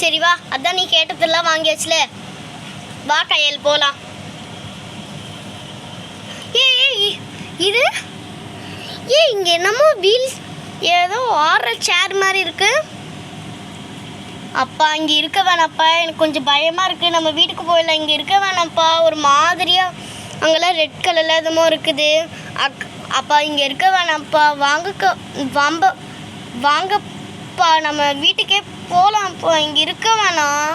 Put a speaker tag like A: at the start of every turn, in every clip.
A: சரி வா, அதான் நீ கேட்டதெல்லாம் வாங்கியாச்சுல, வா கையல் போகலாம். இது இங்கே என்னமோ வீல் ஏதோ ஆடுற சேர் மாதிரி இருக்கு. அப்பா இங்கே இருக்க வேணாப்பா, எனக்கு கொஞ்சம் பயமாக இருக்குது. நம்ம வீட்டுக்கு போயிடலாம், இங்கே இருக்க வேணாம்ப்பா. ஒரு மாதிரியாக அங்கெல்லாம் ரெட் கலரில் எதுமோ இருக்குது. அப்பா இங்கே இருக்க வேணாம்ப்பா, வாங்கப்பா, நம்ம வீட்டுக்கே போகலாம்ப்பா, இங்கே இருக்க வேணாம்.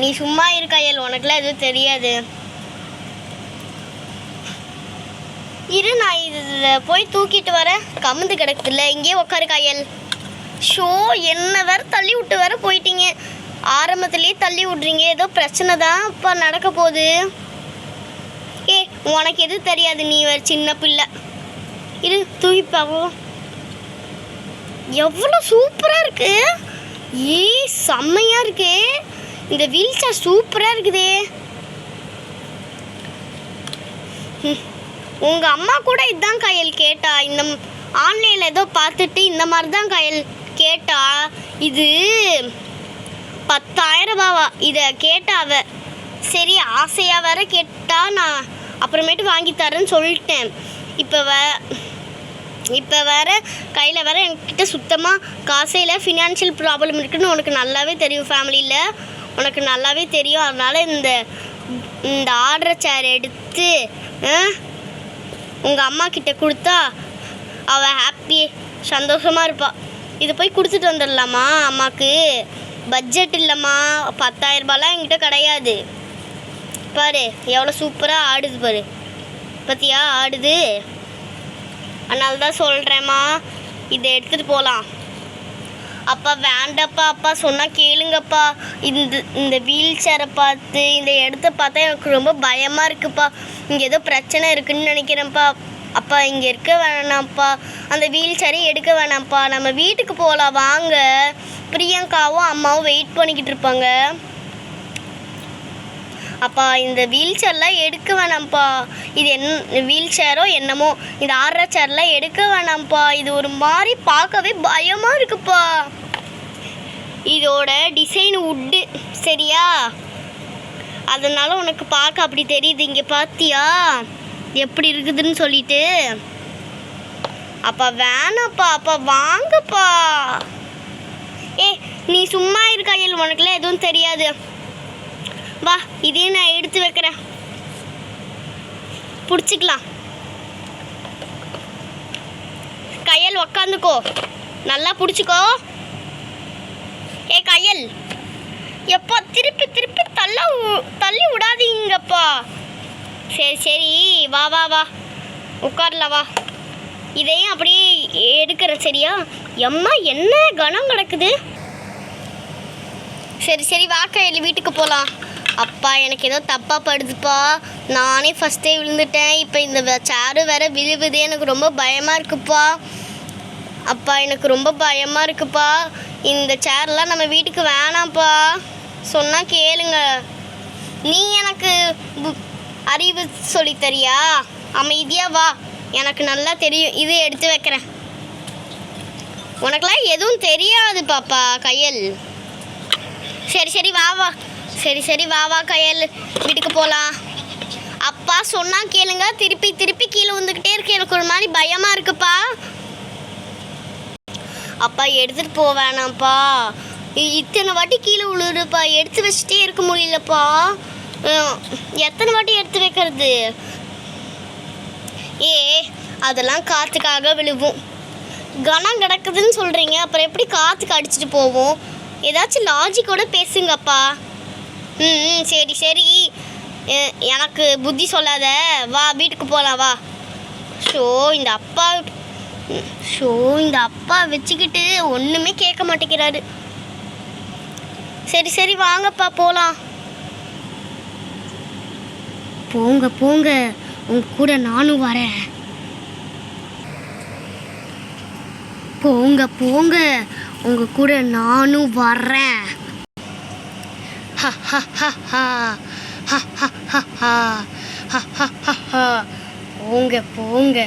A: நீ சும்மா இருக்காயல், உனக்குலாம் எதுவும் தெரியாது. இரு, நான் இதில் போய் தூக்கிட்டு வரேன். கமுந்து கிடக்குதுல்ல, இங்கேயே உட்காரு காயல். ஷோ, என்ன வேற தள்ளி விட்டு வேற போயிட்டீங்க. ஆரம்பத்துலேயே தள்ளி விட்றீங்க, ஏதோ பிரச்சனை தான் இப்போ நடக்க போகுது. உனக்கு எதுவும் தெரியாது, நீ வேறு சின்ன பிள்ளை. இரு தூக்கிப்பாவும். எவ்வளோ சூப்பராக இருக்கு. செம்மையாக இருக்கு. இந்த வீல் சேர் சூப்பராக இருக்குதே. உங்கள் அம்மா கூட இதுதான் கையல் கேட்டா. இந்த ஆன்லைனில் ஏதோ பார்த்துட்டு இந்த மாதிரி தான் கையல் கேட்டா. இது 10,000 ரூபாவா இதை கேட்டா அவ. சரி, ஆசையாக வேற கேட்டா, நான் அப்புறமேட்டு வாங்கி தரேன்னு சொல்லிட்டேன். இப்போ வேற கையில் வேற என்கிட்ட சுத்தமாக காசே இல்லை. ஃபினான்ஷியல் ப்ராப்ளம் இருக்குதுன்னு உனக்கு நல்லாவே தெரியும், ஃபேமிலியில் உனக்கு நல்லாவே தெரியும். அதனால் இந்த ஆர்டர் சேர் எடுத்து உங்கள் அம்மா கிட்ட கொடுத்தா அவள் ஹாப்பி சந்தோஷமாக இருப்பாள். இதை போய் கொடுத்துட்டு வந்துடலாமா அம்மாவுக்கு? பட்ஜெட் இல்லைம்மா, 10,000 ரூபாலாம் என்கிட்ட கிடையாது. பாரு எவ்வளோ சூப்பராக ஆடுது பாரு, பத்தியா ஆடுது. அதனால தான் சொல்கிறேம்மா, இதை எடுத்துகிட்டு போகலாம். அப்பா வேண்டாப்பா, அப்பா சொன்னால் கேளுங்கப்பா. இந்த வீல் சேரை பார்த்து இந்த இடத்த பார்த்தா எனக்கு ரொம்ப பயமாக இருக்குப்பா. இங்கே ஏதோ பிரச்சனை இருக்குதுன்னு நினைக்கிறேன்ப்பா. அப்பா இங்கே இருக்க வேணாம்ப்பா, அந்த வீல் சேரை எடுக்க வேணாம்ப்பா, நம்ம வீட்டுக்கு போகலாம் வாங்க. பிரியங்காவும் அம்மாவும் வெயிட் பண்ணிக்கிட்டு இருப்பாங்க. அப்பா இந்த வீல் சேர்லாம் எடுக்க வேணாம்ப்பா. இது வீல் சேரோ என்னமோ, இந்த ஆடுற சேர்லாம் எடுக்க வேணாம்ப்பா. இது ஒரு மாதிரி பார்க்கவே பயமாக இருக்குப்பா. இதோட டிசைன் உட்டு சரியா, அதனால உனக்கு பார்க்க அப்படி தெரியுது. இங்கே பார்த்தியா எப்படி இருக்குதுன்னு சொல்லிட்டு. அப்பா வேணாப்பா, அப்பா வாங்கப்பா. நீ சும்மா இருக்காயல், உனக்குலாம் எதுவும் தெரியாது. வா, இதையும் நான் எடுத்து வைக்கிறேன், பிடிச்சிக்கலாம். கையல் உக்காந்துக்கோ, நல்லா பிடிச்சிக்கோ. கையல் எப்பா திருப்பி திருப்பி தள்ளி விடாதீங்கப்பா. சரி வா வா வா உட்காரல வா. இதையும் அப்படியே எடுக்கிறேன் சரியா. எம்மா என்ன கனம் கிடக்குது. சரி வா கையல், வீட்டுக்கு போகலாம். அப்பா எனக்கு ஏதோ தப்பாக படுதுப்பா, நானே ஃபஸ்ட்டே விழுந்துட்டேன். இப்போ இந்த சேரு வேற விழுவுது, எனக்கு ரொம்ப பயமாக இருக்குப்பா. அப்பா எனக்கு ரொம்ப பயமாக இருக்குப்பா. இந்த சேர்லாம் நம்ம வீட்டுக்கு வேணாம்ப்பா, சொன்னால் கேளுங்க. நீ எனக்கு அறிவு சொல்லித்தரியா? அமைதியாக வா, எனக்கு நல்லா தெரியும். இது எடுத்து வைக்கிறேன். உனக்கெல்லாம் எதுவும் தெரியாது பாப்பா கையல். சரி வா வா. சரி வா கையல், வீட்டுக்கு போகலாம். அப்பா சொன்னால் கேளுங்க, திருப்பி கீழே வந்துக்கிட்டே இருக்கு. எனக்கு ஒரு மாதிரி பயமாக இருக்குப்பா. அப்பா எடுத்துகிட்டு போக வேணாம்ப்பா, இத்தனை வாட்டி கீழே விழுதுப்பா, எடுத்து வச்சுட்டே இருக்க முடியலப்பா. எத்தனை வாட்டி எடுத்து வைக்கிறது? அதெல்லாம் காற்றுக்காக விழுவும். கனம் கிடக்குதுன்னு சொல்கிறீங்க, அப்புறம் எப்படி காற்றுக்கு அடிச்சுட்டு போவோம்? ஏதாச்சும் லாஜிக்கோட பேசுங்கப்பா. சரி எனக்கு புத்தி சொல்லாத, வா வீட்டுக்கு போகலாம் வா. இந்த அப்பா வச்சுக்கிட்டு ஒன்றுமே கேட்க மாட்டேங்கிறாரு. சரி வாங்கப்பா போகலாம். போங்க உங்க கூட நானும் வரேன். போங்க உங்க கூட நானும் வரேன். போங்க.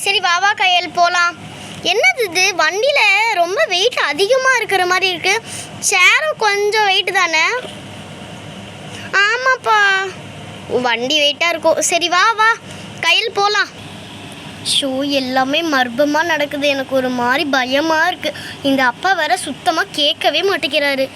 A: சரி வா கையல் போகலாம். என்னது இது வண்டியில் ரொம்ப வெயிட் அதிகமாக இருக்கிற மாதிரி இருக்கு. சேரும் கொஞ்சம் வெயிட் தானே? ஆமாப்பா, வண்டி வெயிட்டாக இருக்கும். சரி வா வா கையில் போகலாம். ஷோ எல்லாமே மர்மமாக நடக்குது. எனக்கு ஒரு மாதிரி பயமாக இருக்குது. இந்த அப்பா வேற சுத்தமாக கேட்கவே மாட்டேங்கிறாரு.